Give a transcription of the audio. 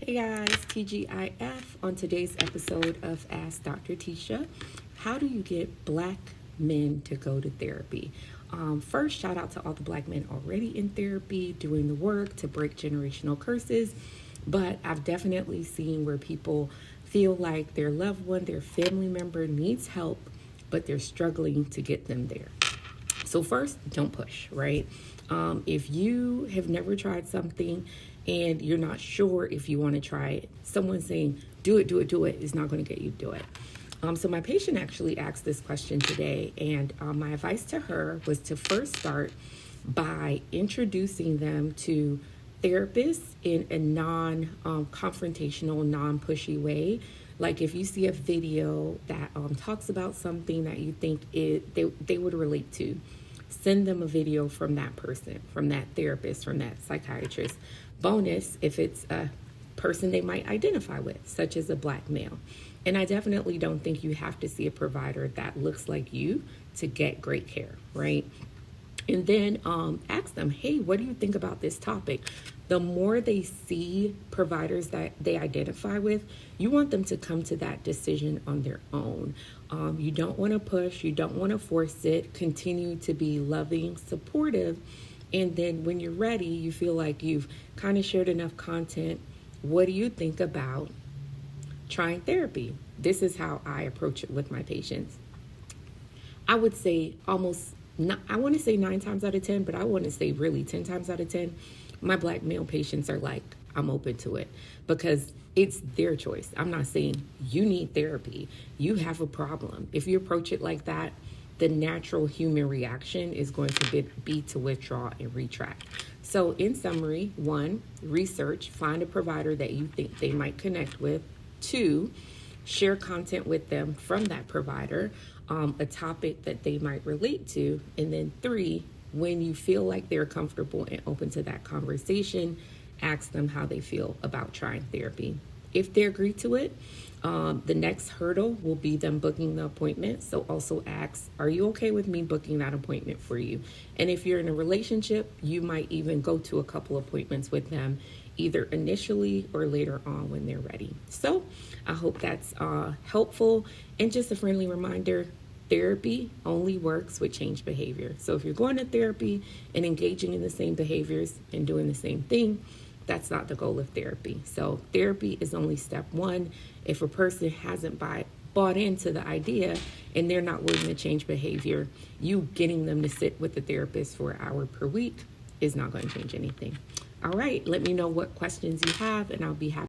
Hey guys, TGIF. On today's episode of Ask Dr. Tisha, how do you get Black men to go to therapy? First, shout out to all the Black men already in therapy, doing the work to break generational curses. But I've definitely seen where people feel like their loved one, their family member needs help, but they're struggling to get them there. So first, don't push, right? If you have never tried something and you're not sure if you want to try it, someone saying, do it is not going to get you to do it. So my patient actually asked this question today, and my advice to her was to first start by introducing them to therapists in a non-confrontational, non-pushy way. Like if you see a video that talks about something that you think they would relate to, send them a video from that person, from that therapist, from that psychiatrist. Bonus, if it's a person they might identify with, such as a Black male. And I definitely don't think you have to see a provider that looks like you to get great care, right? And then ask them, hey, what do you think about this topic? The more they see providers that they identify with, you want them to come to that decision on their own. You don't want to push, you don't want to force it. Continue to be loving, supportive. And then when you're ready, you feel like you've kind of shared enough content. What do you think about trying therapy? This is how I approach it with my patients. I would say I want to say 9 times out of 10, but I want to say really 10 times out of 10, my Black male patients are like, I'm open to it because it's their choice. I'm not saying you need therapy. You have a problem. If you approach it like that, the natural human reaction is going to be to withdraw and retract. So in summary, 1, research, find a provider that you think they might connect with. 2, share content with them from that provider, a topic that they might relate to. And then 3, when you feel like they're comfortable and open to that conversation, ask them how they feel about trying therapy. If they agree to it, the next hurdle will be them booking the appointment. So also ask, are you okay with me booking that appointment for you? And if you're in a relationship, you might even go to a couple appointments with them, either initially or later on when they're ready. So I hope that's helpful. And just a friendly reminder, therapy only works with changed behavior. So if you're going to therapy and engaging in the same behaviors and doing the same thing, that's not the goal of therapy. So therapy is only step 1. If a person hasn't bought into the idea and they're not willing to change behavior, you getting them to sit with the therapist for an hour per week is not going to change anything. All right, let me know what questions you have and I'll be happy